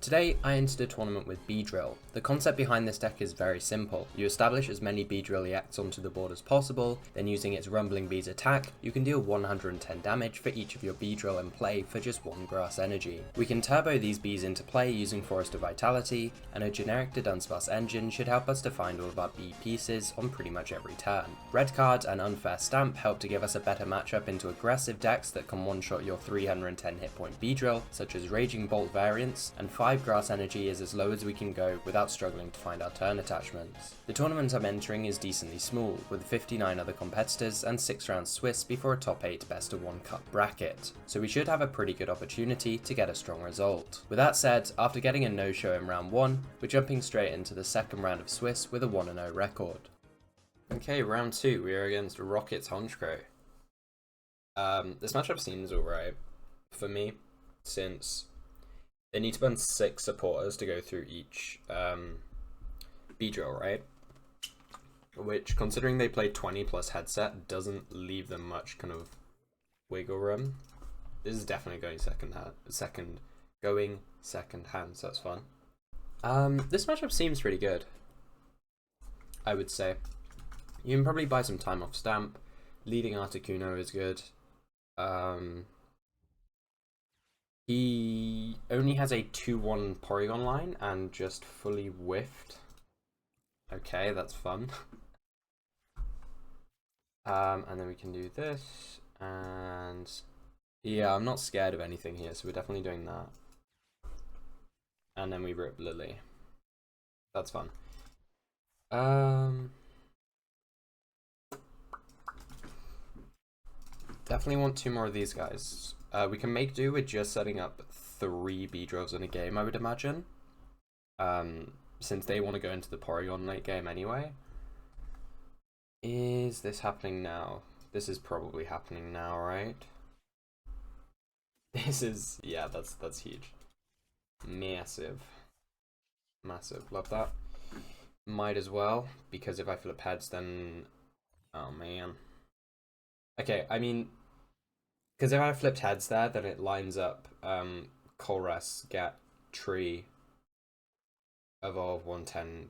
Today I entered a tournament with beedril. The concept behind this deck is very simple. You establish as many beedril EX onto the board as possible, then using its rumbling bees attack, you can deal 110 damage for each of your beedril in play for just 1 grass energy. We can turbo these bees into play using Forest of Vitality, and a generic Dunsparce engine should help us to find all of our bee pieces on pretty much every turn. Red cards and Unfair Stamp help to give us a better matchup into aggressive decks that can one-shot your 310 hit point beedril, such as Raging Bolt variants, and 5 grass energy is as low as we can go without struggling to find our turn attachments. The tournament I'm entering is decently small, with 59 other competitors and 6 rounds Swiss before a top 8 best of 1 cup bracket, so we should have a pretty good opportunity to get a strong result. With that said, after getting a no-show in round 1, we're jumping straight into the second round of Swiss with a 1-0 record. Okay, round 2, we are against Rocket's Honchkrow. This matchup seems alright for me, since they need to burn 6 supporters to go through each beedril, right? Which, considering they play 20 plus headset, doesn't leave them much kind of wiggle room. This is definitely going second hand, so that's fun. This matchup seems pretty good, I would say. You can probably buy some time off Stamp. Leading Articuno is good. He only has a 2-1 Porygon line and just fully whiffed. Okay, that's fun. And then we can do this, and yeah, I'm not scared of anything here, so we're definitely doing that. And then we rip Lily. That's fun. Definitely want 2 more of these guys. We can make do with just setting up 3 beedrills in a game, I would imagine. Since they want to go into the Porygon late game anyway. Is this happening now? This is probably happening now, right? This is, yeah, that's huge. Massive. Love that. Might as well, because if I flip heads, then, oh man. Okay, I mean, because if I flipped heads there, then it lines up Colress, get Tree, Evolve 110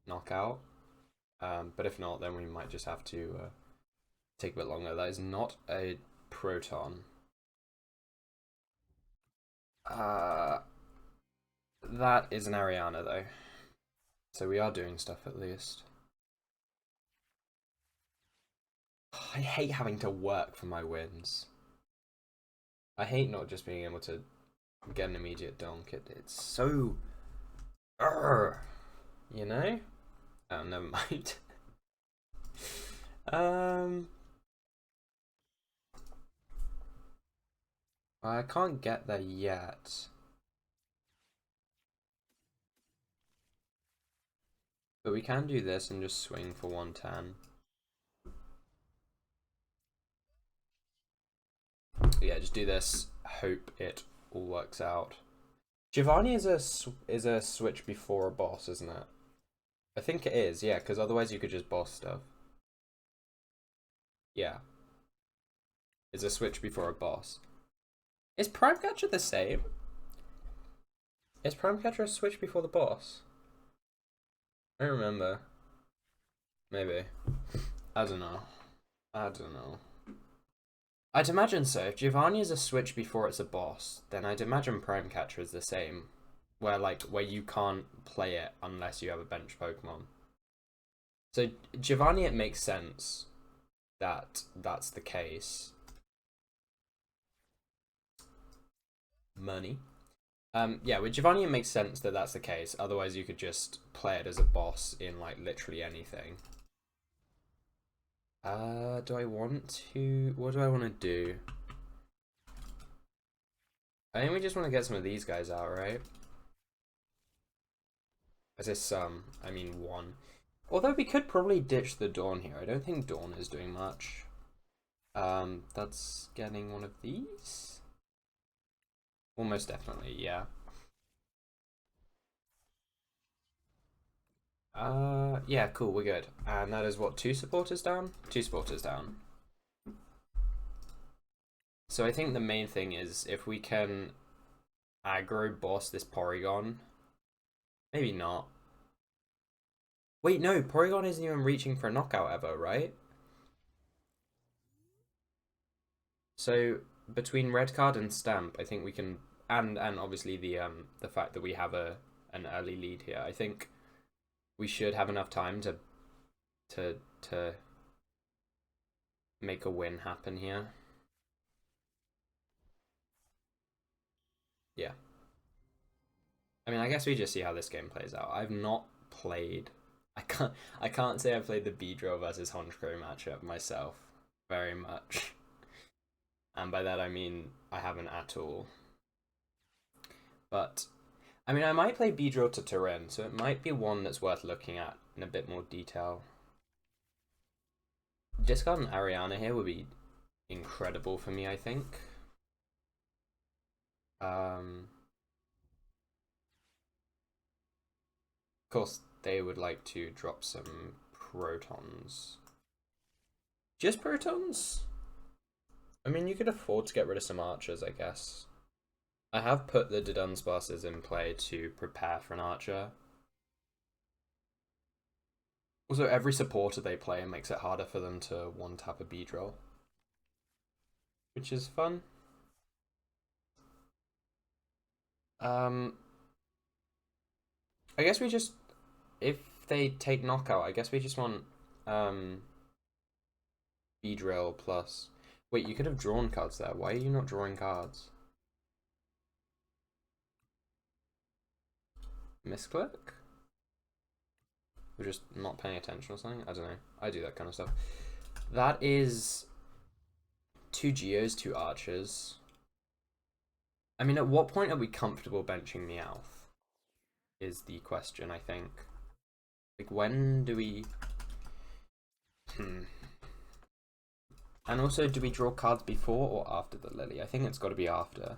knockout. But if not, then we might just have to take a bit longer. That is not a Proton. That is an Ariana though. So we are doing stuff at least. I hate having to work for my wins. I hate not just being able to get an immediate donk. It's so... you know? Oh, never mind. I can't get there yet. But we can do this and just swing for 110. Yeah, just do this. Hope it all works out. Giovanni is a switch before a boss, isn't it? I think it is, yeah, because otherwise you could just boss stuff. Yeah. It's a switch before a boss. Is Prime Catcher the same? Is Prime Catcher a switch before the boss? I don't remember. Maybe. I don't know. I'd imagine so. If Giovanni is a switch before it's a boss, then I'd imagine Prime Catcher is the same. Where you can't play it unless you have a bench Pokemon. So Giovanni, it makes sense that that's the case. Money. Yeah, with Giovanni it makes sense that that's the case. Otherwise you could just play it as a boss in like literally anything. Do I want to... What do I want to do? I think we just want to get some of these guys out, right? I say some, I mean 1. Although we could probably ditch the Dawn here. I don't think Dawn is doing much. That's getting one of these? Almost definitely, yeah. Yeah, cool, we're good. And that is what, 2 supporters down? 2 supporters down. So I think the main thing is if we can aggro boss this Porygon. Maybe not. Wait, no, Porygon isn't even reaching for a knockout ever, right? So between red card and stamp, I think we can, and obviously the fact that we have an early lead here, I think we should have enough time to make a win happen here. Yeah. I mean, I guess we just see how this game plays out. I've not played. I can't say I've played the beedril versus Honchkrow matchup myself very much. And by that I mean I haven't at all. But I mean I might play beedril to Terrain, so it might be one that's worth looking at in a bit more detail. Discarding Ariana here would be incredible for me, I think. Of course, they would like to drop some protons. Just protons? I mean, you could afford to get rid of some archers, I guess. I have put the Dunsparces in play to prepare for an archer. Also, every supporter they play makes it harder for them to one-tap a beedril, which is fun. I guess we just, if they take knockout, I guess we just want beedril plus. Wait, you could have drawn cards there. Why are you not drawing cards? Misclick? We're just not paying attention or something? I don't know. I do that kind of stuff. That is 2 Geos, 2 Archers. I mean, at what point are we comfortable benching Meowth? Is the question, I think. Like, when do we... And also, do we draw cards before or after the Lily? I think it's got to be after.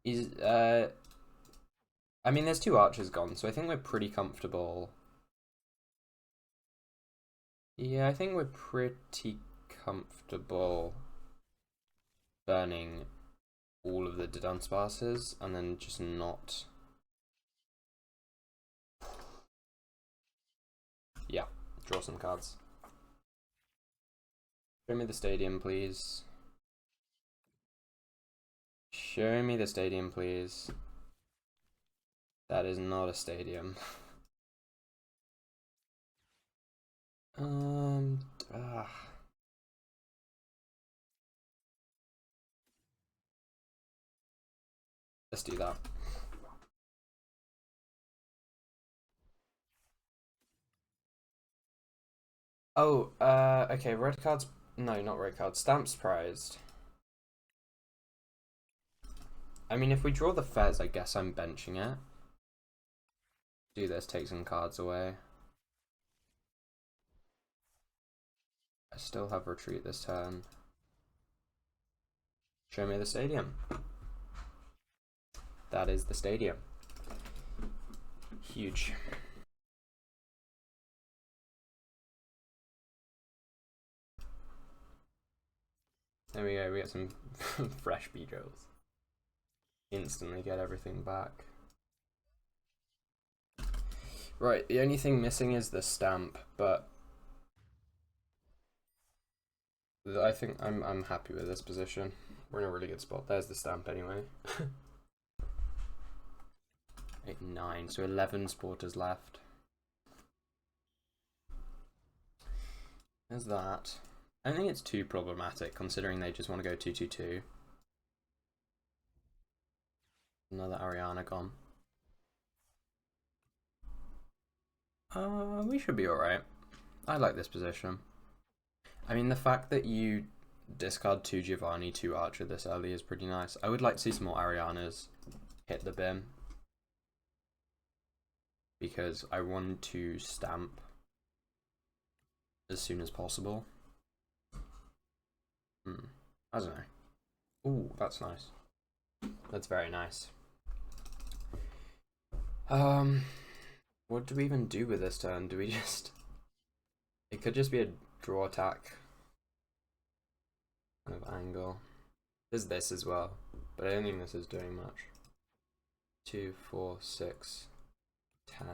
I mean, there's 2 archers gone, so I think we're pretty comfortable. Yeah, I think we're pretty comfortable burning all of the Dunsparces and then just not... Yeah, draw some cards. Show me the stadium, please. Show me the stadium, please. That is not a stadium. Let's do that. Oh, okay, red cards. No, not red cards. Stamps prized. I mean, if we draw the Fez, I guess I'm benching it. Do this, take some cards away. I still have retreat this turn. Show me the stadium. That is the stadium. Huge. There we go, we get some fresh beedrils. Instantly get everything back. Right, the only thing missing is the stamp, but I think I'm happy with this position. We're in a really good spot. There's the stamp anyway. 8, 9, so 11 sporters left. There's that. I don't think it's too problematic considering they just want to go 2-2-2. Another Ariana gone. We should be alright. I like this position. I mean, the fact that you discard 2 Giovanni, 2 Archer this early is pretty nice. I would like to see some more Arianas hit the bin, because I want to stamp as soon as possible. I don't know. Ooh, that's nice. That's very nice. What do we even do with this turn? Do we just... It could just be a draw attack kind of angle. There's this as well, but I don't think this is doing much. 2, 4, 6, 10.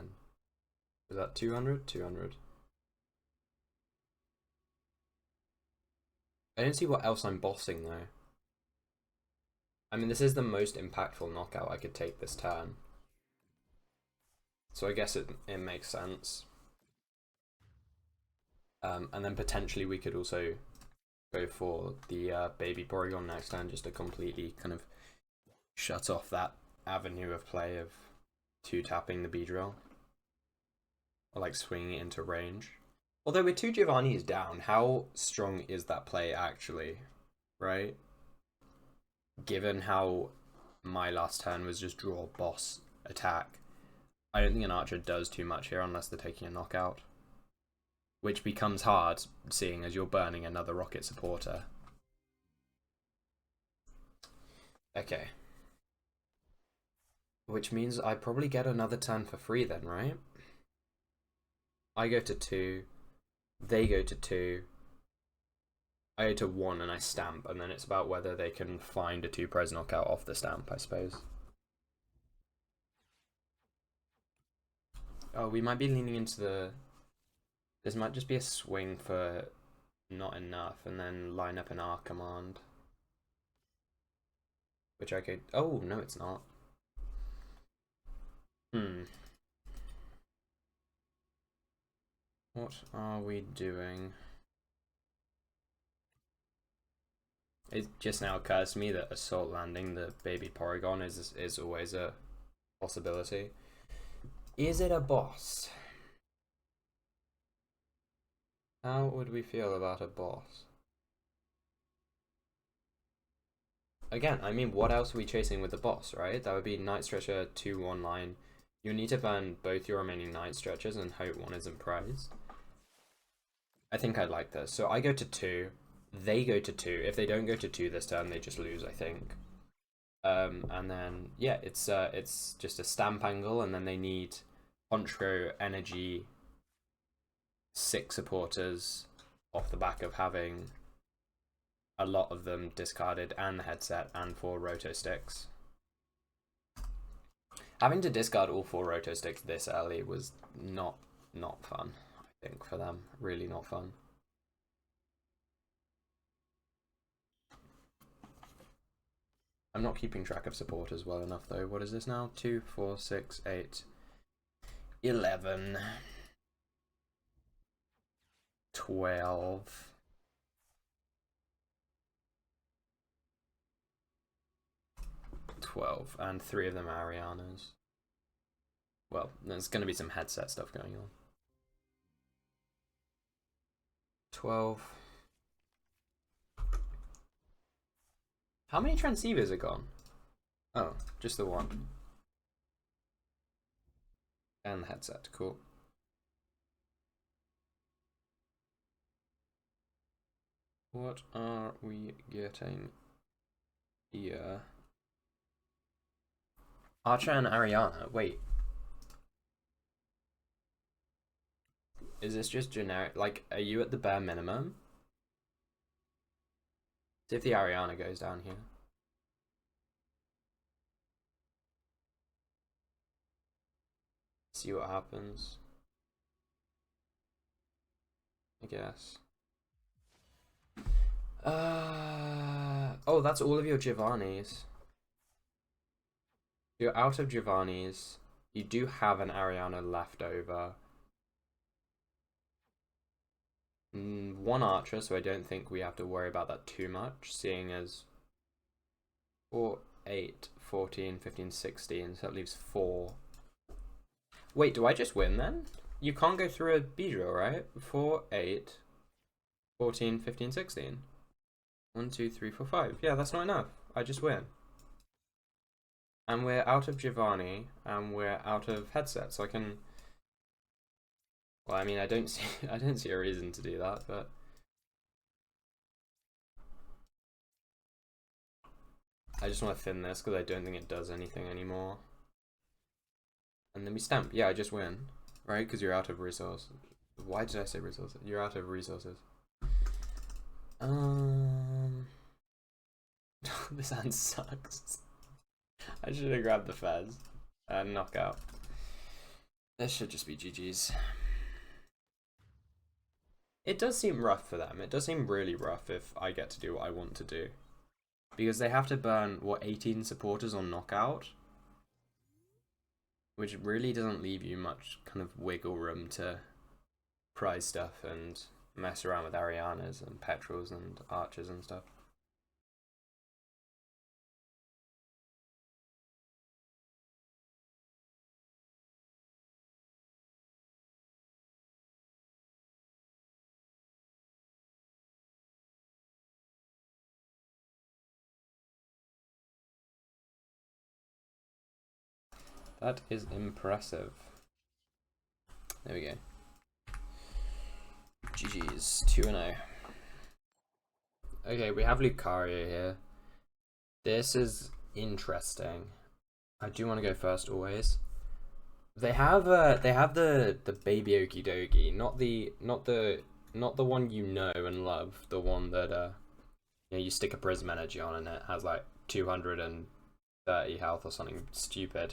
Is that 200? 200. I don't see what else I'm bossing though. I mean, this is the most impactful knockout I could take this turn. So I guess it makes sense. And then potentially we could also go for the baby Porygon next turn, just to completely kind of shut off that avenue of play of 2-tapping the beedril. Or like swinging it into range. Although with 2 Giovanni's down, how strong is that play actually, right? Given how my last turn was just draw boss attack, I don't think an archer does too much here unless they're taking a knockout. Which becomes hard, seeing as you're burning another rocket supporter. Okay. Which means I probably get another turn for free then, right? I go to 2, they go to 2, I go to 1 and I stamp, and then it's about whether they can find a 2-pres knockout off the stamp, I suppose. Oh, we might be leaning into the... This might just be a swing for not enough, and then line up an R command. Which I could... Oh, no it's not. What are we doing? It just now occurs to me that assault landing the baby Porygon is always a possibility. Is it a boss? How would we feel about a boss? Again, I mean, what else are we chasing with the boss, right? That would be Night Stretcher 2-1 line. You need to burn both your remaining Night Stretchers and hope one isn't prized. I think I'd like this. So I go to 2, they go to 2. If they don't go to 2 this turn, they just lose, I think. And then, yeah, it's just a stamp angle, and then they need Honchkrow Energy 6 supporters off the back of having a lot of them discarded, and the headset, and 4 roto sticks. Having to discard all 4 roto sticks this early was not fun, I think, for them. Really not fun. I'm not keeping track of supporters well enough though. What is this now? 2, 4, 6, 8, 11, 12. And 3 of them are Arianas. Well, there's going to be some headset stuff going on. 12. How many transceivers are gone? Oh, just the 1. And the headset, cool. What are we getting here? Archer and Ariana, wait. Is this just generic? Like, are you at the bare minimum? See if the Ariana goes down here. See what happens. I guess. Oh, that's all of your Giovanni's. You're out of Giovanni's. You do have an Ariana left over. 1 Archer, so I don't think we have to worry about that too much, seeing as 4, 8, 14, 15, 16, so that leaves 4. Wait, do I just win then? You can't go through a beedril, right? 4, 8, 14, 15, 16. 1, 2, 3, 4, 5. Yeah, that's not enough. I just win. And we're out of Giovanni, and we're out of headset, so I can... Well, I mean, I don't see a reason to do that, but I just want to thin this because I don't think it does anything anymore. And then we stamp. Yeah, I just win, right? Because you're out of resources. Why did I say resources? You're out of resources. This hand sucks. I should have grabbed the Fez and knockout. This should just be GG's. It does seem rough for them. It does seem really rough if I get to do what I want to do. Because they have to burn, what, 18 supporters on knockout? Which really doesn't leave you much kind of wiggle room to prize stuff and mess around with Arianas and Petrels and Archers and stuff. That is impressive. There we go. GG's, 2-0. Okay, we have Lucario here. This is interesting. I do want to go first always. They have the baby Okie Dokie, not the one you know and love, the one that you know, you stick a Prism Energy on and it has like 230 health or something stupid.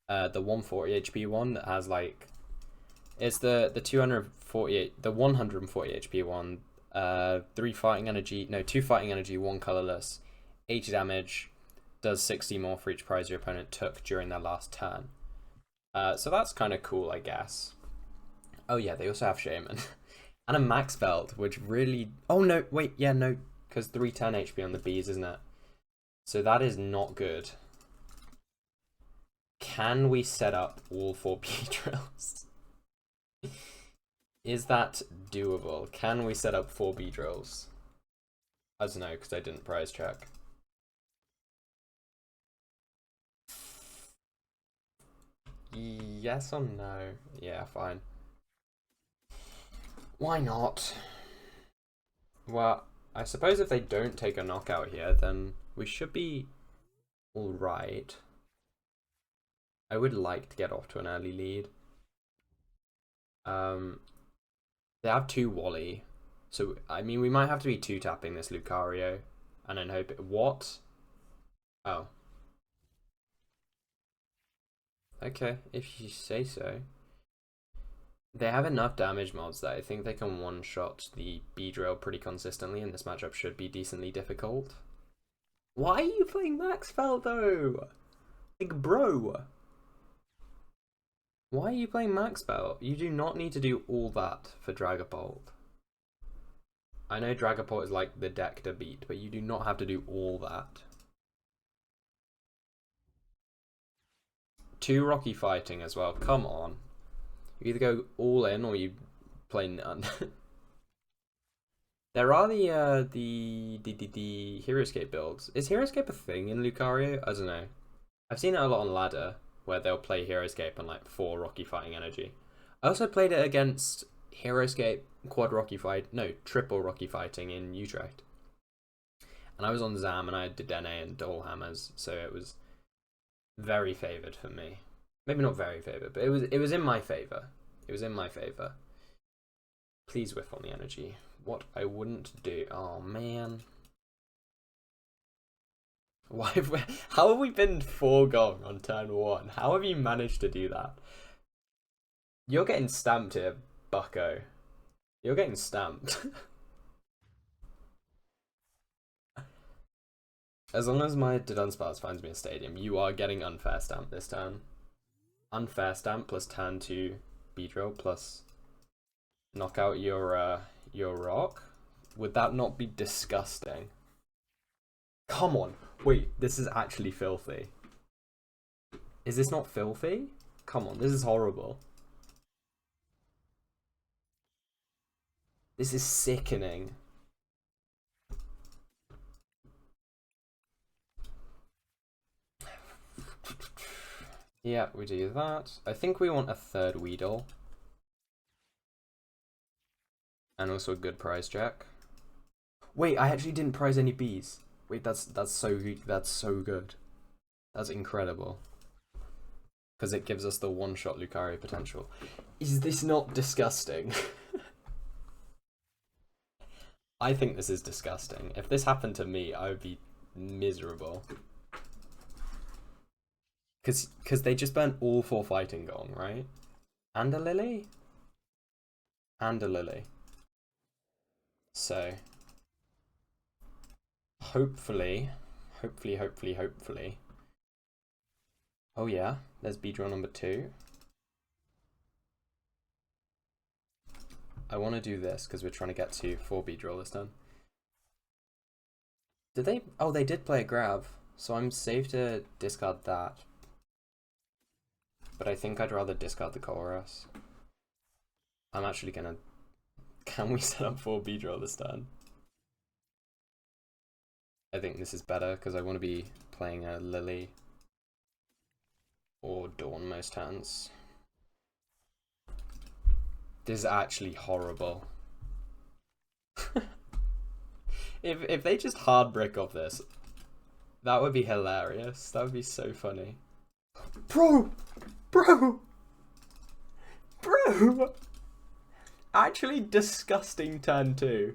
The 140 HP one that has like, it's the 140 HP one, 2 fighting energy, 1 colorless, 80 damage, does 60 more for each prize your opponent took during their last turn. So that's kind of cool, I guess. Oh yeah, they also have Shaman. And a max belt, which really, oh no, wait, yeah, no, because 310 HP on the bees, isn't it? So that is not good. Can we set up all 4 beedrills? Is that doable? Can we set up 4 beedrills? I don't know, because I didn't prize check. Yes or no? Yeah, fine. Why not? Well, I suppose if they don't take a knockout here, then we should be alright. I would like to get off to an early lead. They have 2 Wally, so I mean we might have to be 2-tapping this Lucario, and then hope it. What? Oh. Okay, if you say so. They have enough damage mods that I think they can one-shot the beedril pretty consistently, and this matchup should be decently difficult. Why are you playing Maxfell though? Like, bro. Why are you playing Max Belt? You do not need to do all that for Dragapult. I know Dragapult is like the deck to beat, but you do not have to do all that. 2 Rocky Fighting as well, come on. You either go all in or you play none. There are the Heroescape builds. Is Heroescape a thing in Lucario? I don't know. I've seen it a lot on ladder, where they'll play Heroescape on like 4 Rocky Fighting Energy. I also played it against Heroescape triple Rocky Fighting in Utrecht. And I was on Zam and I had Dedenne and Double Hammers, so it was very favoured for me. Maybe not very favoured, but it was in my favour. It was in my favour. Please whiff on the energy. What I wouldn't do. Oh man. How have we been 4 gong on turn 1? How have you managed to do that? You're getting stamped here, bucko. You're getting stamped. As long as my Dunsparce finds me a stadium, you are getting unfair stamp this turn. Unfair stamp plus turn 2 beedrill plus knock out your rock. Would that not be disgusting? Come on. Wait, this is actually filthy. Is this not filthy? Come on, this is horrible. This is sickening. Yeah, we do that. I think we want a 3rd Weedle. And also a good prize check. Wait, I actually didn't prize any bees. Wait, that's so good. That's incredible. Because it gives us the one-shot Lucario potential. Is this not disgusting? I think this is disgusting. If this happened to me, I would be miserable. Because they just burnt all 4 fighting gong, right? And a lily? And a lily. So, hopefully. Oh yeah, there's beedril number 2. I want to do this because we're trying to get to 4 beedril this turn. Did they? Oh, they did play a grab, so I'm safe to discard that. But I think I'd rather discard the chorus. I'm actually gonna... Can we set up 4 beedril this turn? I think this is better because I want to be playing a lily or dawn most turns. This is actually horrible. If they just hard brick off this, that would be hilarious. That would be so funny. Bro! Actually disgusting turn 2.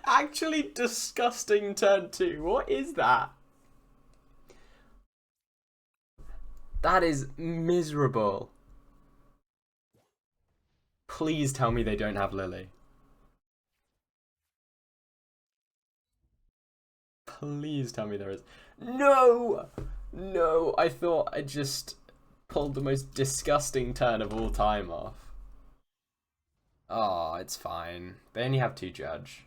Actually disgusting turn 2. What is that? That is miserable. Please tell me they don't have Lily. Please tell me there is. No! No, I thought I just pulled the most disgusting turn of all time off. Oh, it's fine. They only have 2 judge.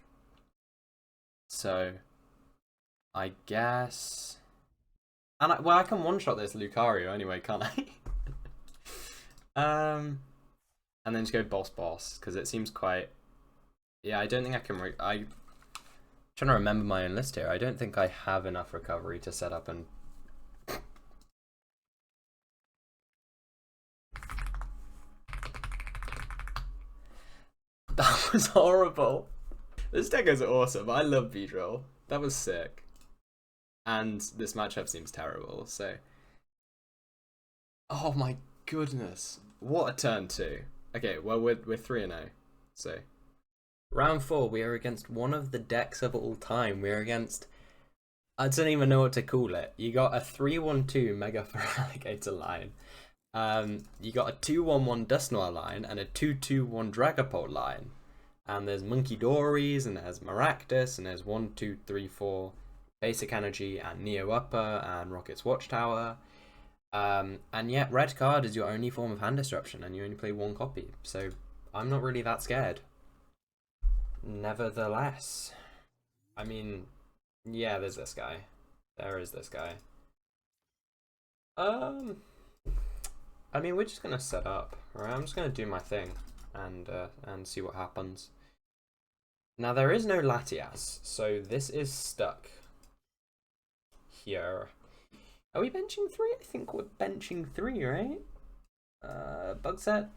So, I guess... And I can one-shot this Lucario anyway, can't I? And then just go boss, because it seems quite... Yeah, I don't think I can... I'm trying to remember my own list here. I don't think I have enough recovery to set up and... That was horrible. This deck is awesome. I love beedril. That was sick. And this matchup seems terrible, so... Oh my goodness. What a turn 2. Okay, well, we're 3-0. So... Round 4, we are against one of the decks of all time. We're against... I don't even know what to call it. You got a 3-1-2 Mega Alligator line. You got a 2-1-1 Dust Noir line and a 2-2-1 Dragapult line. And there's Monkey Dories, and there's Maractus, and there's 1, 2, 3, 4 Basic Energy, and Neo Upper, and Rocket's Watchtower. And yet, red card is your only form of hand disruption, and you only play 1 copy. So, I'm not really that scared. Nevertheless, I mean, yeah, there's this guy. There is this guy. I mean, we're just gonna set up, right? I'm just gonna do my thing and see what happens. Now there is no Latias, so this is stuck here. Are we benching 3? I think we're benching 3, right? Bug set,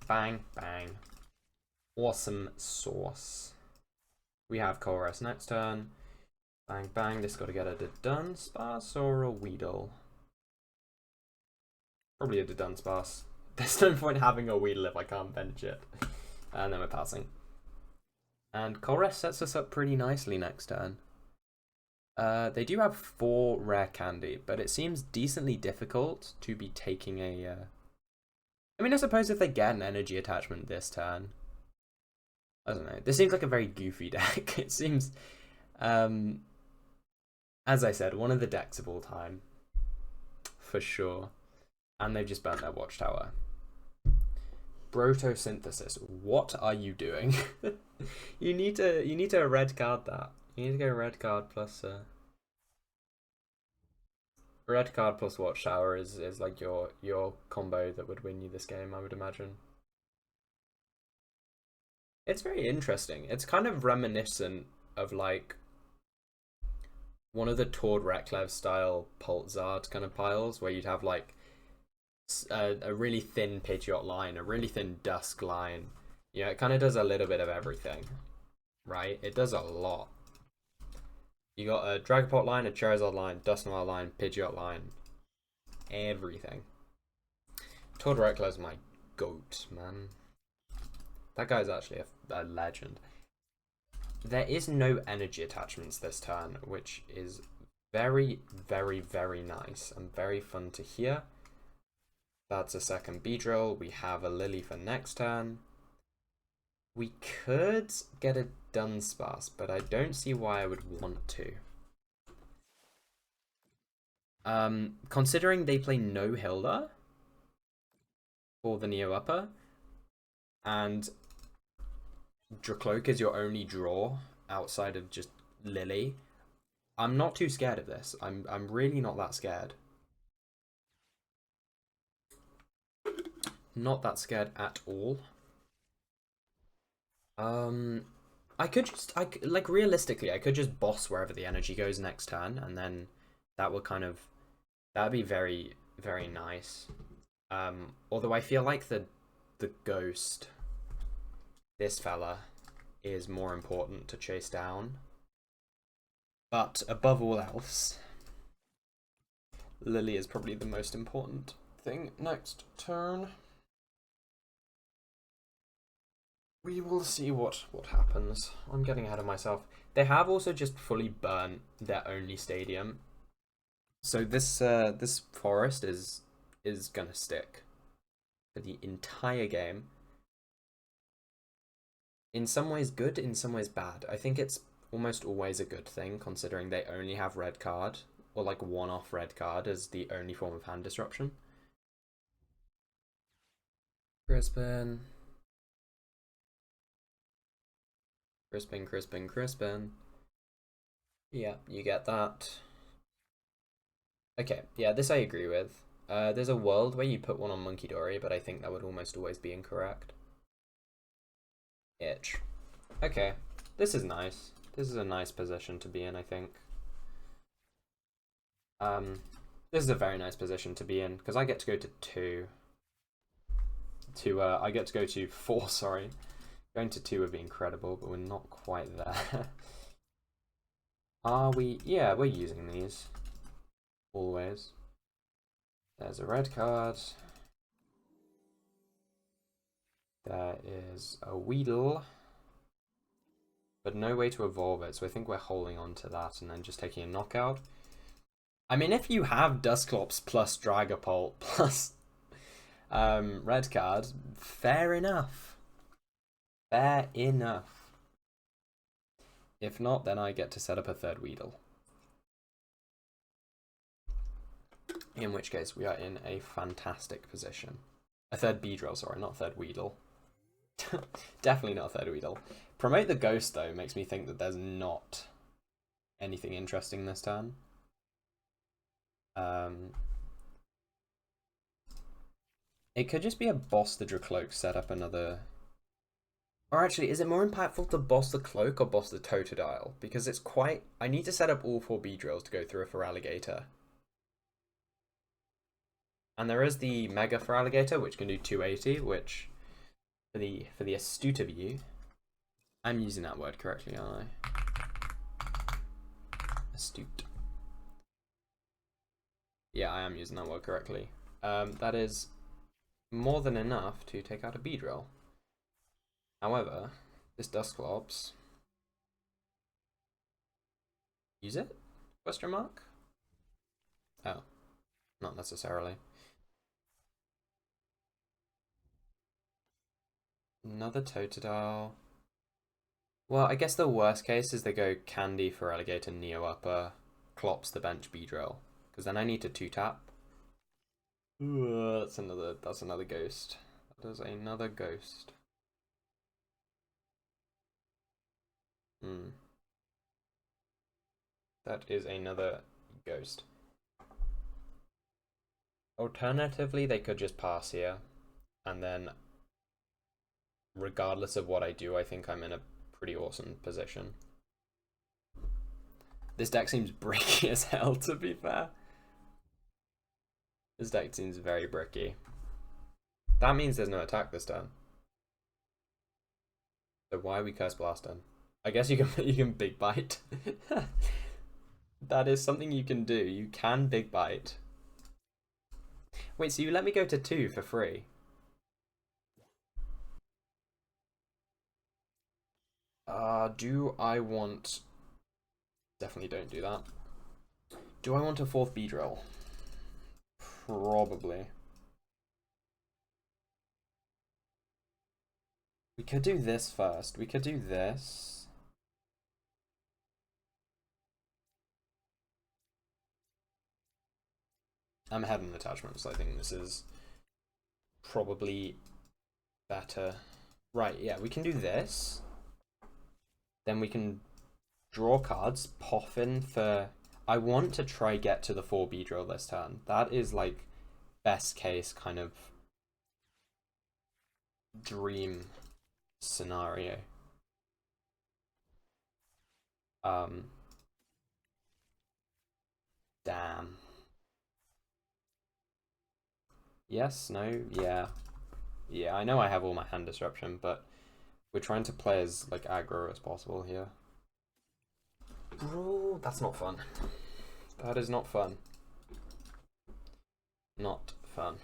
bang, bang. Awesome sauce. We have Chorus next turn. Bang, bang. This got to get a Dunsparce or a Weedle. Probably a Dunsparce. There's no point having a Weedle if I can't bench it. And then we're passing. And Chorus sets us up pretty nicely next turn. They do have 4 rare candy, but it seems decently difficult to be taking a... I mean, I suppose if they get an energy attachment this turn... I don't know. This seems like a very goofy deck. It seems, as I said, one of the decks of all time, for sure. And they've just burnt their Watchtower. Brotosynthesis. What are you doing? you need to red card that. You need to go red card plus Watchtower is like your combo that would win you this game, I would imagine. It's very interesting. It's kind of reminiscent of like one of the Tord Reklev style Poltzard kind of piles where you'd have like a really thin Pidgeot line, a really thin Dusk line. Yeah, it kind of does a little bit of everything, right? It does a lot. You got a Dragapult line, a Charizard line, Dust Noir line, Pidgeot line, everything. Tord Reklev's my goat, man. That guy's actually a legend. There is no energy attachments this turn, which is very, very, very nice and very fun to hear. That's a second beedril. We have a Lily for next turn. We could get a Dunsparce, but I don't see why I would want to. Considering they play no Hilda for the Neo Upper, and Dracloak is your only draw outside of just Lily, I'm not too scared of this. I'm really not that scared. Not that scared at all. I could just, like, realistically, I could just boss wherever the energy goes next turn, and then that would kind of, that'd be very, very nice. Although I feel like the ghost, this fella, is more important to chase down. But above all else, Lily is probably the most important thing next turn. We will see what happens. I'm getting ahead of myself. They have also just fully burnt their only stadium, so this this forest is gonna stick for the entire game. In some ways good, in some ways bad. I think it's almost always a good thing, considering they only have red card, or like one-off red card as the only form of hand disruption. Crispin. Crispin. Yeah, you get that. Okay, yeah, this I agree with. There's a world where you put one on Munkidori, but I think that would almost always be incorrect. Itch. Okay, this is nice. This is a nice position to be in, I think. This is a very nice position to be in, because I get to go to 2. I get to go to 4, sorry. Going to 2 would be incredible, but we're not quite there. Are we? Yeah, we're using these. Always. There's a red card. There is a Weedle. But no way to evolve it, so I think we're holding on to that and then just taking a knockout. I mean, if you have Dusclops plus Dragapult plus red card, fair enough. Fair enough. If not, then I get to set up a third Weedle. In which case, we are in a fantastic position. A third Beedrill, sorry, not a third Weedle. Definitely not a third Weedle. Promote the Ghost, though, makes me think that there's not anything interesting this turn. It could just be a boss the Dracloak, set up another... Or actually, is it more impactful to boss the Cloak or boss the Totodile? Because it's quite... I need to set up all 4 Beedrills to go through a Feraligatr. And there is the Mega Feraligatr, which can do 280, which, for the astute of you... I'm using that word correctly, aren't I? Astute. Yeah, I am using that word correctly. That is more than enough to take out a Beedrill. However, this Dusclops... Use it? Question mark? Oh, not necessarily. Another Totodile. Well, I guess the worst case is they go Candy for Alligator, Neo Upper, Clops the bench Beedrill, because then I need to 2-tap. That's another ghost. That is another ghost. That is another ghost. Alternatively, they could just pass here, and then regardless of what I do, I think I'm in a pretty awesome position. This deck seems bricky as hell, to be fair. This deck seems very bricky. That means there's no attack this turn. So why are we Curse Blasting? I guess you can Big Bite. That is something you can do. You can Big Bite. Wait, so you let me go to 2 for free? Do I want... Definitely don't do that. Do I want a fourth beedril? Probably. We could do this first. We could do this. I'm ahead on attachments. I think this is probably better. Right, yeah, we can do this. Then we can draw cards, Poffin for... I want to try get to the 4 beedril this turn. That is like best case kind of dream scenario. Damn. Yes, no, yeah. Yeah, I know I have all my hand disruption, but we're trying to play as like aggro as possible here. Bro, that's not fun. That is not fun. Not fun.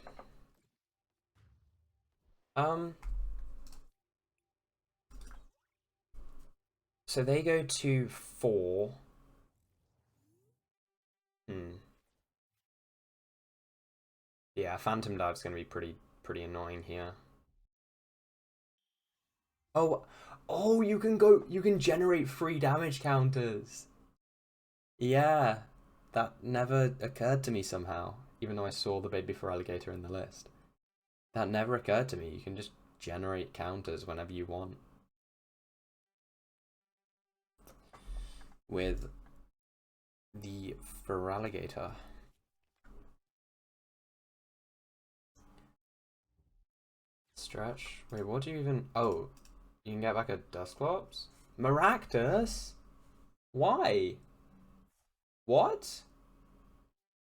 So they go to 4. Yeah, Phantom Dive's gonna be pretty annoying here. Oh, you can generate free damage counters. Yeah, that never occurred to me somehow, even though I saw the baby for alligator in the list. That never occurred to me. You can just generate counters whenever you want. With the Feraligator. Stretch. Wait, what do you even... Oh, you can get back a Dusclops? Maractus? Why? What?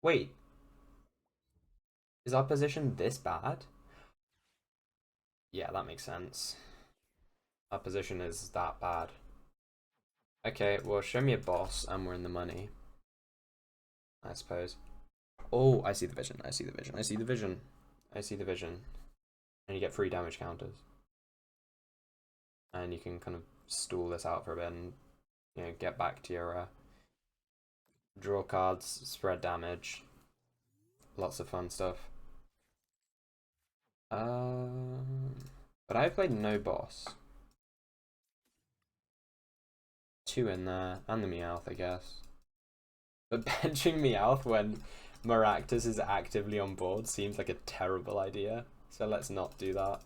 Wait. Is our position this bad? Yeah, that makes sense. Our position is that bad. Okay, well, show me a boss and we're in the money. I suppose. Oh, I see the vision. I see the vision. I see the vision. I see the vision. And you get free damage counters. And you can kind of stall this out for a bit and, you know, get back to your draw cards, spread damage. Lots of fun stuff. But I've played no boss. 2 in there, and the Meowth, I guess. But benching Meowth when Maractus is actively on board seems like a terrible idea. So let's not do that.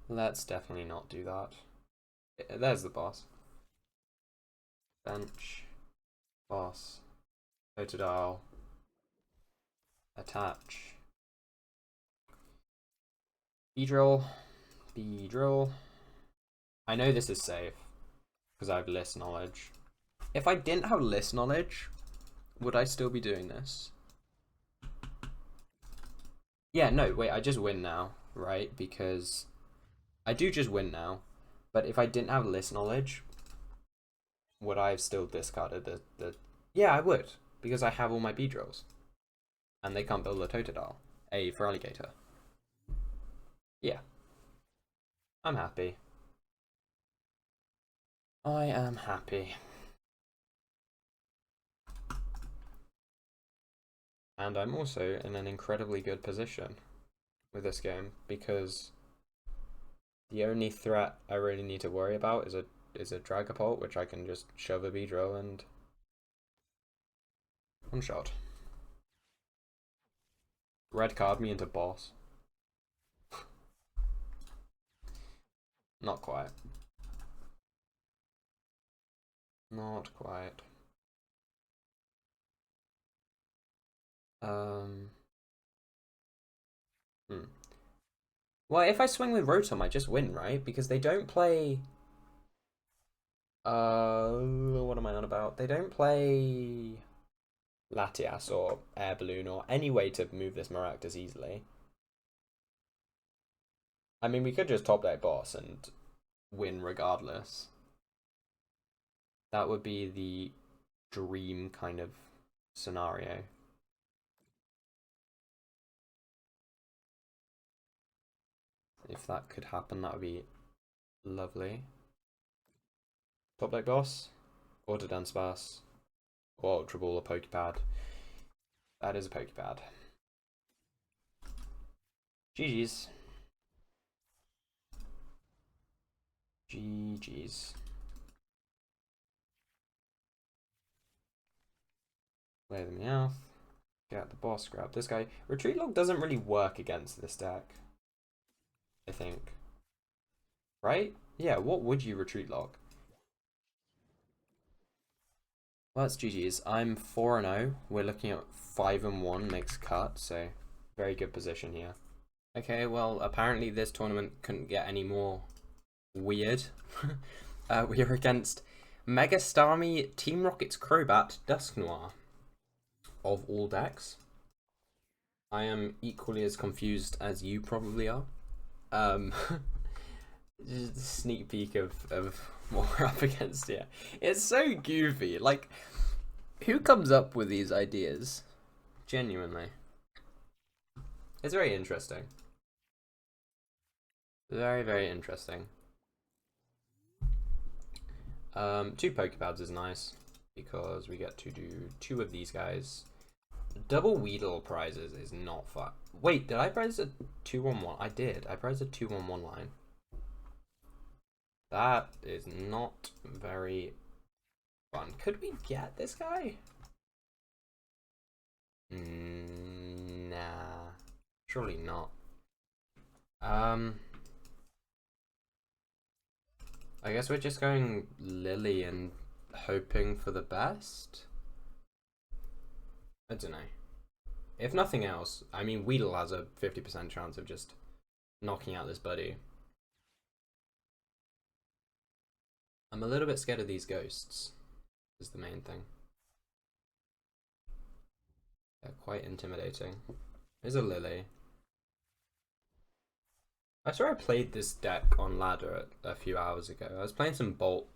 Let's definitely not do that. There's the boss. Bench. Boss. Totodile. Attach. Beedril. Beedril. I know this is safe because I have list knowledge. If I didn't have list knowledge, would I still be doing this? Yeah, no, wait, I just win now, right? Because I do just win now. But if I didn't have list knowledge, would I have still discarded the... Yeah, I would. Because I have all my beedrills. And they can't build a Totodile. A for alligator. Yeah. I'm happy. I am happy. And I'm also in an incredibly good position with this game because the only threat I really need to worry about is a Dragapult, which I can just shove a Beedrill and one shot. Red card me into boss. Not quite. Not quite. Well, if I swing with Rotom, I just win, right? Because they don't play... what am I on about? They don't play Latias or Air Balloon or any way to move this Maractus easily. I mean, we could just top deck boss and win regardless. That would be the dream kind of scenario. If that could happen, that would be Lovely. Top deck boss, Auto Dance Bass, or Ultra Ball or Pokepad. That is a Pokepad. GG's. GG's. Play the Meowth. Get the boss, grab this guy. Retreat Log doesn't really work against this deck, I think. Right? Yeah, what would you Retreat Log? Well, that's GG's. I'm 4-0. We're looking at 5-1 next cut, so very good position here. Okay, well, apparently this tournament couldn't get any more weird. We are against Mega Starmie, Team Rocket's Crobat, Dusknoir. Of all decks. I am equally as confused as you probably are. Just a sneak peek of what we're up against here. It's so goofy. Like, who comes up with these ideas? Genuinely. It's very interesting. Very, very interesting. 2 Pokepads is nice because we get to do 2 of these guys. Double Weedle prizes is not fun. Wait, did I prize a 2-1-1? I did. I prized a 2-1-1 line. That is not very fun. Could we get this guy? Nah. Surely not. I guess we're just going Lily and hoping for the best? I don't know. If nothing else, I mean, Weedle has a 50% chance of just knocking out this buddy. I'm a little bit scared of these ghosts, is the main thing. They're quite intimidating. There's a Lily. I swear I played this deck on ladder a few hours ago. I was playing some Bolt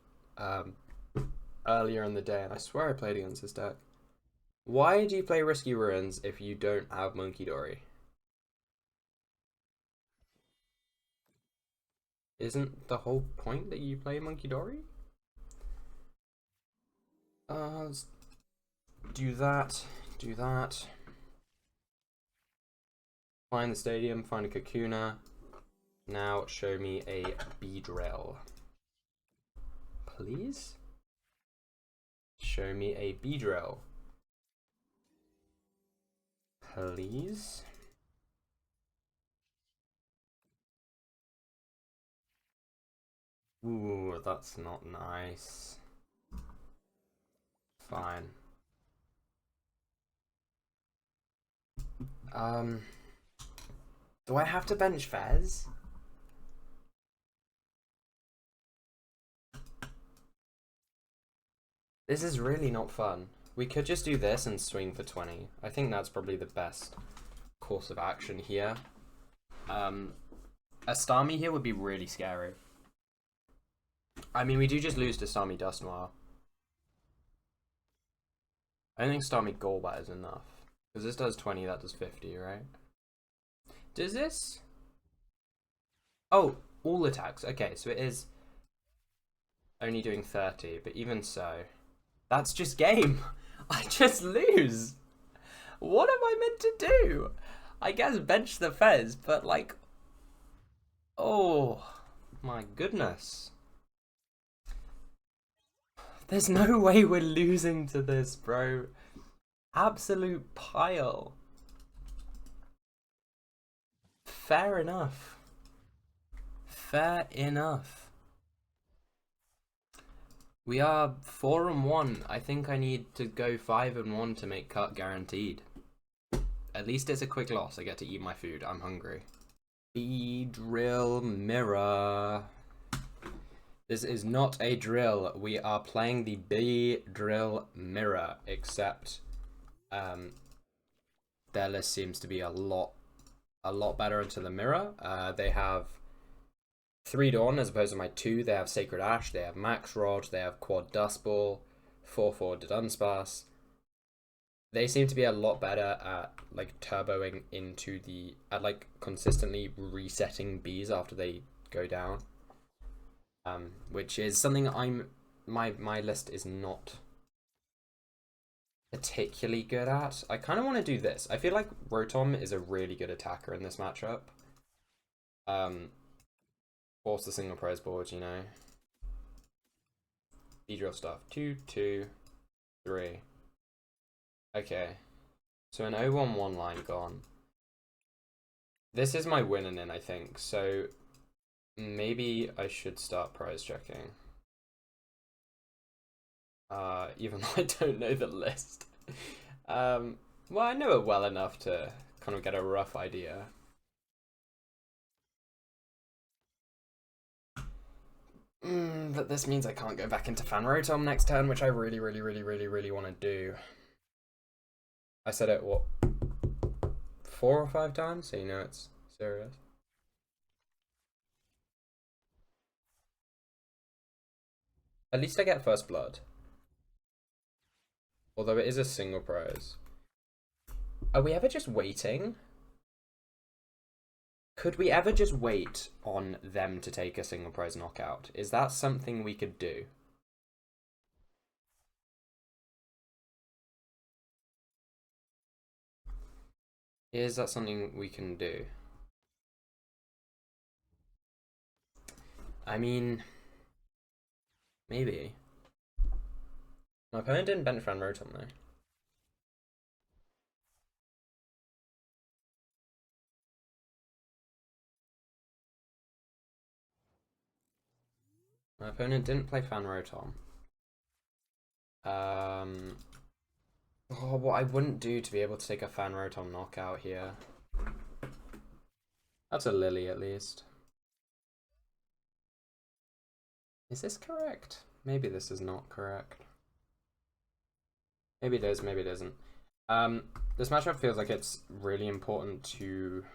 earlier in the day, and I swear I played against this deck. Why do you play Risky Ruins if you don't have Monkey Dory? Isn't the whole point that you play Monkey Dory? Let's do that. Do that. Find the stadium, find a Kakuna. Now show me a beedril. Please? Show me a beedril. Please? Ooh, that's not nice. Fine. Do I have to bench Fez? This is really not fun. We could just do this and swing for 20. I think that's probably the best course of action here. A Starmie here would be really scary. I mean, we do just lose to Starmie Dusknoir. I don't think Starmie Golbat is enough. Because this does 20, that does 50, right? Does this? Oh, all attacks. Okay, so it is only doing 30, but even so, that's just game. I just lose. What am I meant to do? I guess bench the Fez, but like, oh my goodness. There's no way we're losing to this, bro. Absolute pile. Fair enough. Fair enough. We are 4-1. I think I need to go 5-1 to make cut guaranteed. At least it's a quick loss. I get to eat my food. I'm hungry. Beedril Mirror. This is not a drill. We are playing the Beedril Mirror, except their list seems to be a lot better into the mirror. They have 3 Dawn as opposed to my 2. They have Sacred Ash, they have Max Rod, they have Quad Dust Ball, 4/4 Dunsparce. They seem to be a lot better at like turboing into the, at like consistently resetting bees after they go down. which is something my list is not particularly good at. I kind of want to do this. I feel like Rotom is a really good attacker in this matchup. Force the single prize board, you know. Beedril stuff. 2, 2, 3. Okay. So an 0-1-1 line gone. This is my winning in, I think. So maybe I should start prize checking. Even though I don't know the list. Well, I know it well enough to kind of get a rough idea. But this means I can't go back into Fan Rotom next turn, which I really want to do. I said it, what, 4 or 5 times? So you know it's serious. At least I get first blood. Although it is a single prize. Are we ever just waiting? Could we ever just wait on them to take a single prize knockout? Is that something we could do? Is that something we can do? I mean, maybe. My opponent didn't bench Fan Rotom though. My opponent didn't play Fan Rotom. Oh, what I wouldn't do to be able to take a Fan Rotom knockout here. That's a Lily at least. Is this correct? Maybe this is not correct. Maybe it is, maybe it isn't. This matchup feels like it's really important to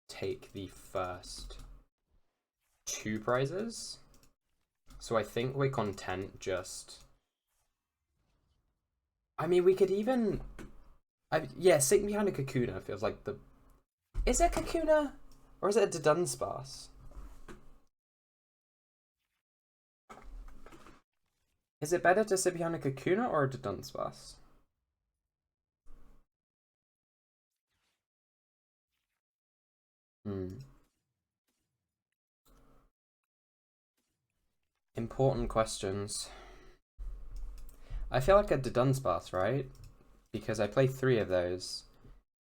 take the first 2 prizes. So I think we're content just... I mean, we could even... yeah, sitting behind a Kakuna feels like the... Is it Kakuna? Or is it a Dunsparce? Is it better to sit behind a Kakuna or a Dunsparce? Important questions. I feel like a Dunsparce, right? Because I play 3 of those,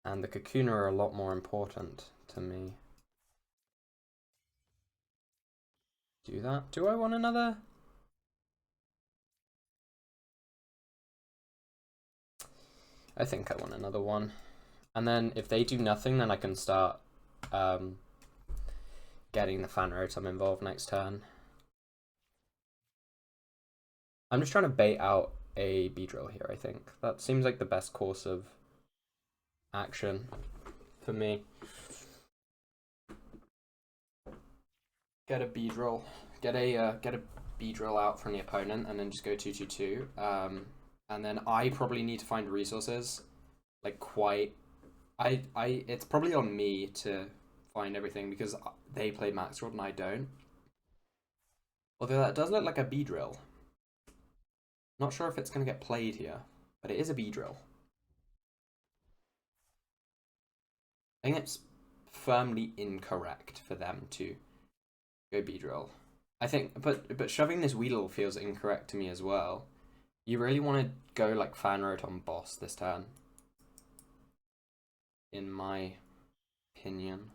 and the Kakuna are a lot more important to me. Do that? Do I want another? I think I want another one. And then if they do nothing, then I can start getting the Fan Rotom involved next turn. I'm just trying to bait out a beedril here, I think. That seems like the best course of action for me. Get a beedril. Get a beedril out from the opponent and then just go 2-2-2. And then I probably need to find resources. Like it's probably on me to find everything because they play Max Rod and I don't. Although that does look like a beedril. Not sure if it's going to get played here, but it is a beedril. I think it's firmly incorrect for them to go beedril. I think, but shoving this Weedle feels incorrect to me as well. You really want to go like Fan Rotom boss this turn, in my opinion.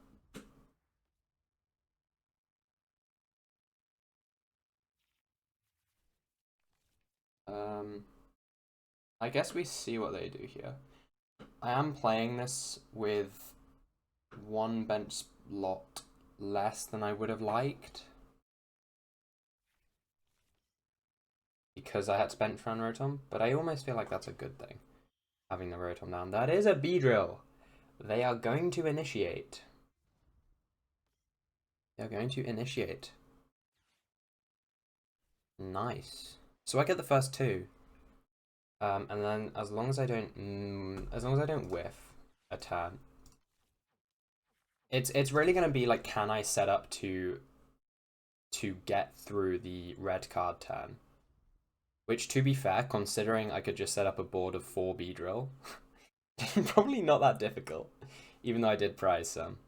I guess we see what they do here. I am playing this with 1 bench slot less than I would have liked, because I had to bench Fan Rotom, but I almost feel like that's a good thing, having the Rotom down. That is a beedril. They are going to initiate. They're going to initiate. Nice. So I get the first 2. And then as long as I don't whiff a turn, it's really gonna be like, can I set up to to get through the red card turn. Which, to be fair, considering I could just set up a board of 4 beedril, probably not that difficult, even though I did prize some.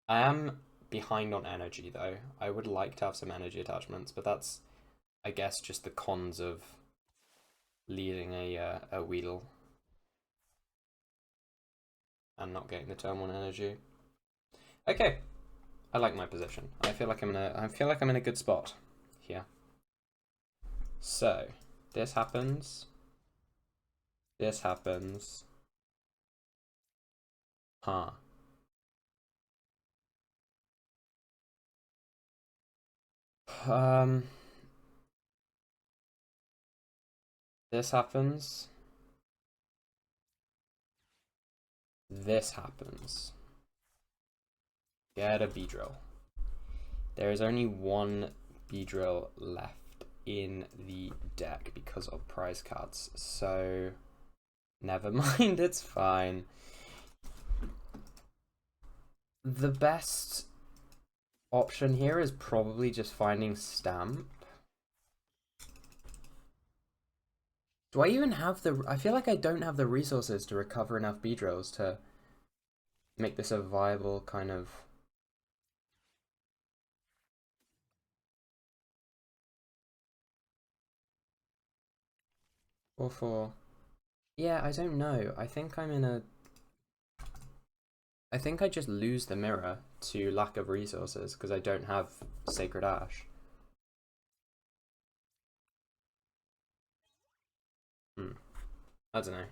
I am behind on energy, though. I would like to have some energy attachments, but that's, I guess, just the cons of leading a Weedle and not getting the turn 1 energy. Okay, I like my position. I feel like I'm in a good spot here. So this happens. This happens. Huh. This happens. This happens. Get a beedril. There is only one beedril left in the deck because of prize cards, so never mind, it's fine. The best option here is probably just finding Stamp. Do I even have the... I feel like I don't have the resources to recover enough beedrils to make this a viable kind of... Or for... Yeah, I don't know. I think I'm in a... I think I just lose the mirror to lack of resources because I don't have Sacred Ash. I don't know.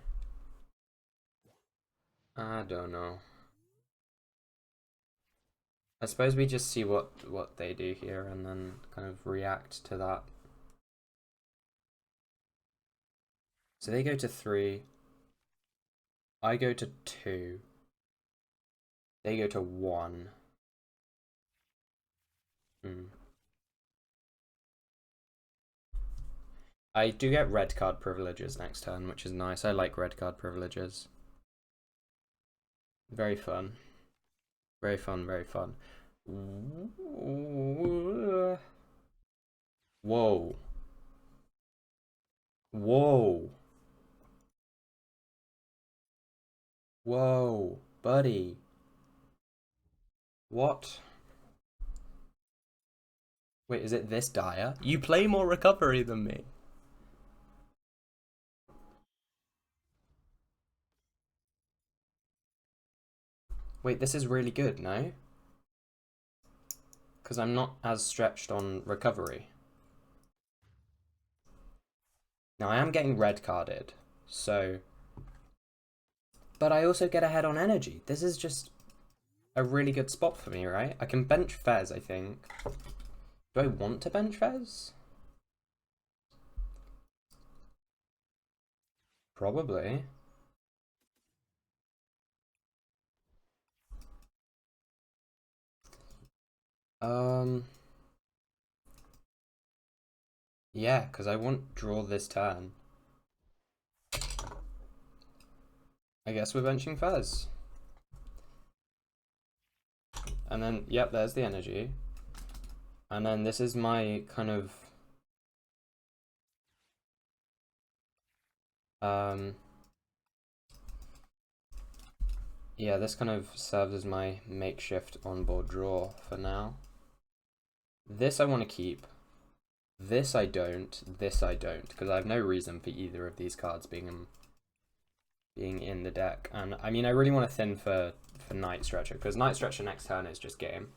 I don't know. I suppose we just see what they do here and then kind of react to that. So they go to 3. I go to 2. They go to 1. I do get red card privileges next turn, which is nice. I like red card privileges. Very fun. Very fun, very fun. Whoa. Whoa. Whoa, buddy. What? Wait, is it this dire? You play more recovery than me. Wait, this is really good, no? Because I'm not as stretched on recovery. Now, I am getting red carded, so... But I also get ahead on energy. This is just a really good spot for me, right? I can bench Fez, I think. Do I want to bench Fez? Probably. Yeah, because I won't draw this turn. I guess we're benching Fez. And then, yep, there's the energy. And then this is my kind of... yeah, this kind of serves as my makeshift onboard draw for now. This I want to keep. This I don't. This I don't, because I have no reason for either of these cards being in the deck. And I mean, I really want to thin for Night Stretcher, because Night Stretcher next turn is just game.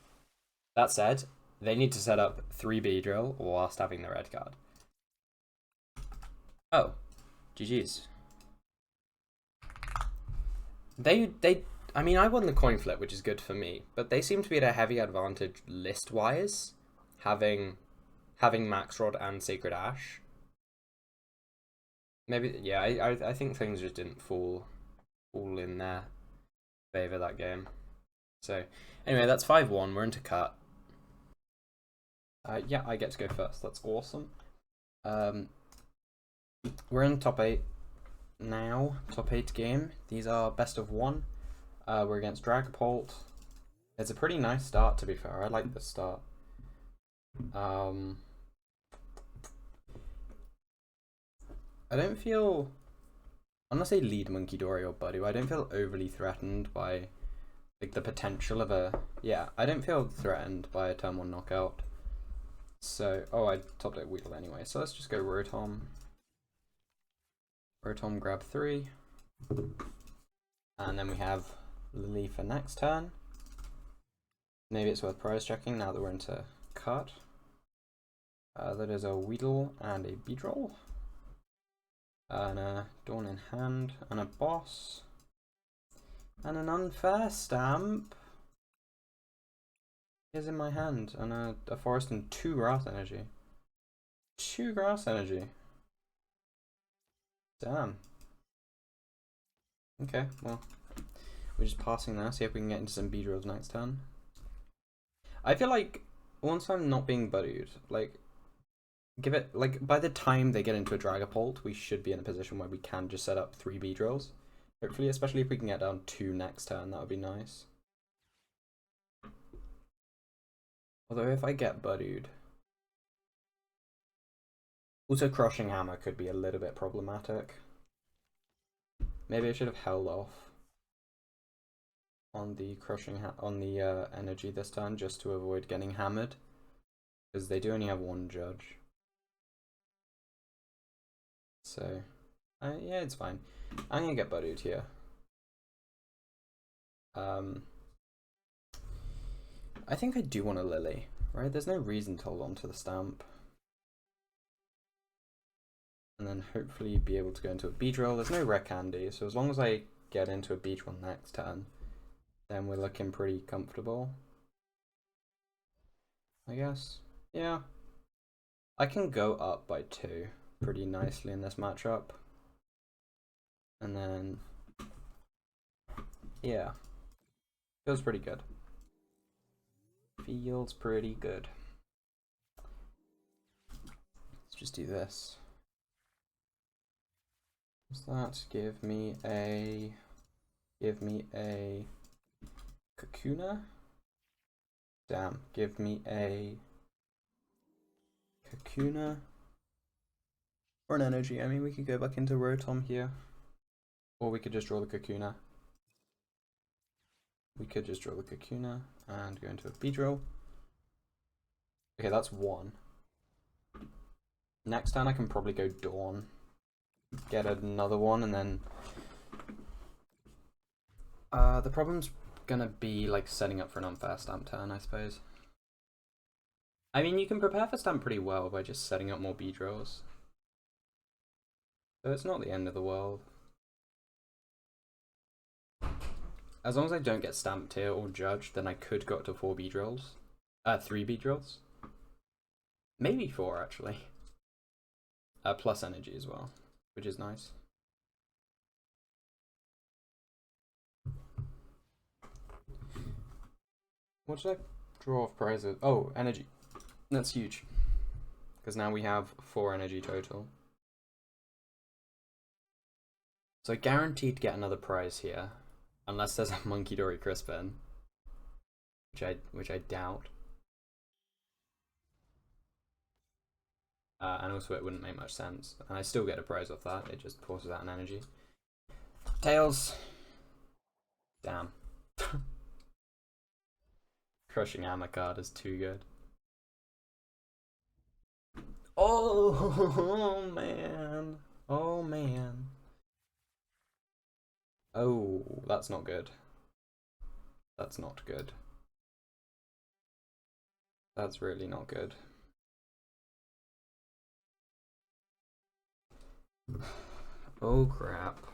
That said, they need to set up 3 beedril whilst having the red card. Oh, GG's. I mean, I won the coin flip, which is good for me, but they seem to be at a heavy advantage list-wise, having Max Rod and Sacred Ash. Maybe, yeah, I think things just didn't fall in their favor that game. So, anyway, that's 5-1. We're into cut. Yeah, I get to go first. That's awesome. We're in top 8 now. Top 8 game. These are best of 1. We're against Dragapult, It's a pretty nice start, to be fair. I like this start. I don't feel, unless they lead Monkey Dory or Budu, I don't feel overly threatened by like the potential of a, yeah, I don't feel threatened by a turn 1 knockout. So, oh, I topped it Weedle anyway, so let's just go Rotom. Rotom grab 3. And then we have Lily for next turn. Maybe it's worth prize checking now that we're into cut. That is a Weedle and a beedril. And a Dawn in hand, and a boss. And an unfair stamp is in my hand, and a forest and 2 grass energy. 2 grass energy. Damn. Okay, well, we're just passing there, see if we can get into some beedrils next turn. I feel like once I'm not being buddied, like, give it, like, by the time they get into a Dragapult, we should be in a position where we can just set up 3 beedrills. Hopefully, especially if we can get down 2 next turn, that would be nice. Although if I get buddied, also Crushing Hammer could be a little bit problematic. Maybe I should have held off on the energy this turn just to avoid getting hammered, because they do only have 1 judge. So, yeah, it's fine. I'm gonna get buddied here. I think I do want a Lily, right? There's no reason to hold on to the stamp. And then hopefully be able to go into a beedrill. There's no rare candy, so as long as I get into a beedrill next turn, then we're looking pretty comfortable, I guess. Yeah. I can go up by 2 pretty nicely in this matchup. And then, yeah, feels pretty good. Feels pretty good. Let's just do this. Does that give me a Kakuna? Damn, give me a Kakuna or an energy. I mean, we could go back into Rotom here, or we could just draw the Kakuna. We could just draw the Kakuna and go into a beedrill. Okay, that's 1. Next turn I can probably go Dawn, get another one, and then the problem's gonna be like setting up for an unfair stamp turn, I suppose. I mean, you can prepare for stamp pretty well by just setting up more beedrills, so it's not the end of the world. As long as I don't get stamped here or judged, then I could go up to 4 beedrills. 3 beedrills. Maybe 4, actually. Plus energy as well, which is nice. What did I draw off prizes? Oh, energy. That's huge, because now we have 4 energy total. So guaranteed to get another prize here, unless there's a Monkey Dory Crispin, which I doubt. And also it wouldn't make much sense, and I still get a prize off that. It just forces out an energy. Tails. Damn. Crushing Hammer card is too good. Oh man. Oh man. Oh, that's not good. That's not good. That's really not good. Oh crap.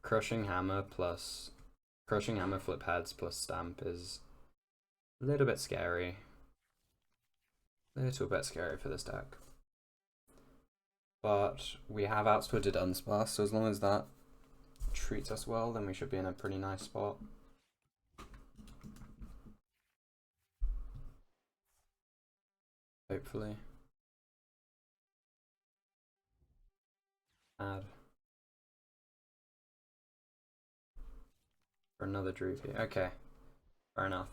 Crushing Hammer flip heads plus stamp is a little bit scary. A little bit scary for this deck. But we have outsplitted Unsparce, so as long as that treats us well, then we should be in a pretty nice spot. Hopefully. Add. For another Droopy. Okay. Fair enough.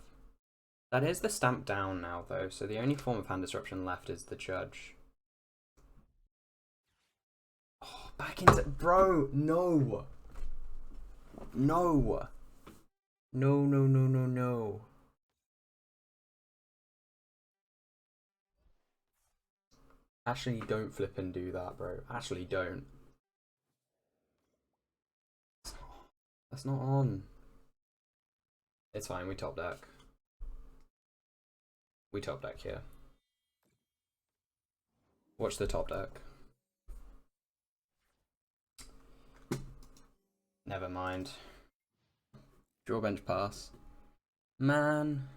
That is the stamp down now, though, so the only form of hand disruption left is the Judge. Oh, back into... Bro, no! No! No, no, no, no, no. Actually, don't flip and do that, bro. Actually, don't. That's not on. It's fine, we top deck. We top deck here. Watch the top deck. Never mind. Draw bench pass. Man.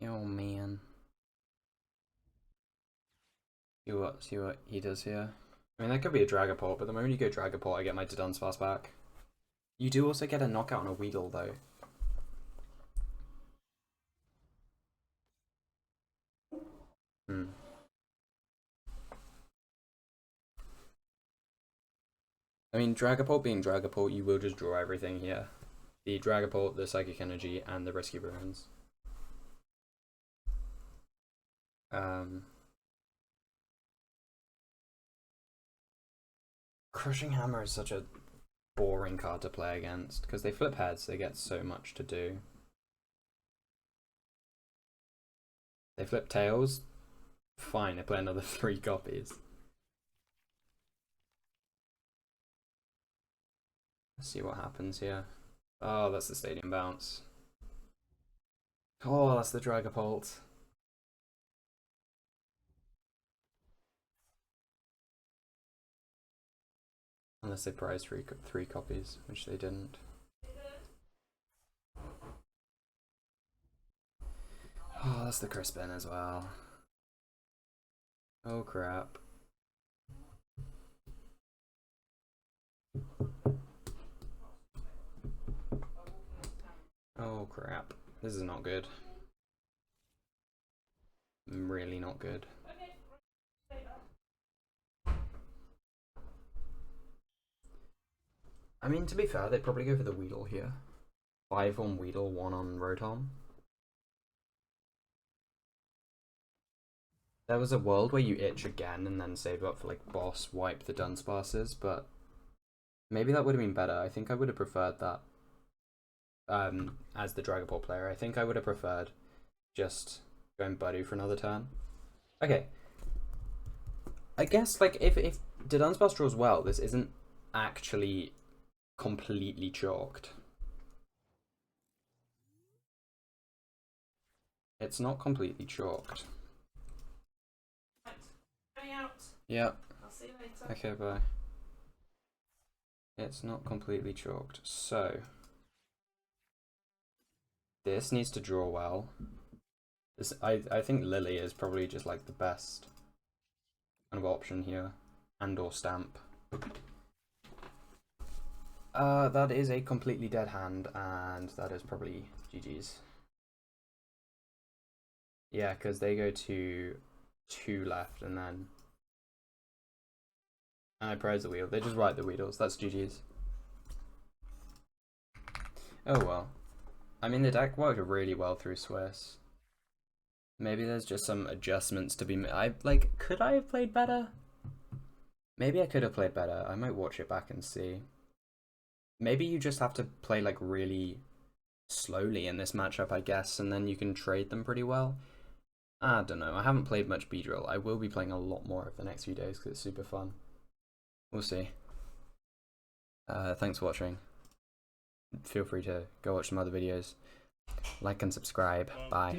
Oh man. See what he does here. I mean, that could be a Dragapult, but the moment you go Dragapult, I get my Dunsparce back. You do also get a knockout on a Weedle, though. I mean, Dragapult being Dragapult, you will just draw everything here. The Dragapult, the Psychic Energy, and the Risky Ruins. Crushing Hammer is such a boring card to play against, because they flip heads, they get so much to do. They flip tails, fine, I play another 3 copies. Let's see what happens here. Oh, that's the Stadium Bounce. Oh, that's the Dragapult. Unless they prize 3 copies, which they didn't. Oh, that's the Crispin as well. Oh crap. Oh crap. This is not good. Really not good. I mean, to be fair, they'd probably go for the Weedle here. 5 on Weedle, 1 on Rotom. There was a world where you itch again and then save up for like boss, wipe the Dunsparces, but maybe that would have been better. I think I would have preferred that. As the Dragapult player, I think I would have preferred just going Budu for another turn. Okay. I guess like if the Dunsparce draws well, this isn't actually completely chalked. It's not completely chalked. Going out. Yeah. I'll see you later. Okay, bye. It's not completely chalked. So this needs to draw well. This I think Lily is probably just like the best kind of option here, and or Stamp. That is a completely dead hand, and that is probably GG's. Yeah, because they go to 2 left, and then I prize the wheel. They just write the Weedles. That's GG's. Oh well. I mean, the deck worked really well through Swiss. Maybe there's just some adjustments to be made. Could I have played better? Maybe I could have played better. I might watch it back and see. Maybe you just have to play like really slowly in this matchup, I guess, and then you can trade them pretty well. I don't know. I haven't played much beedril. I will be playing a lot more over the next few days because it's super fun. We'll see. Thanks for watching. Feel free to go watch some other videos. Like and subscribe. Bye.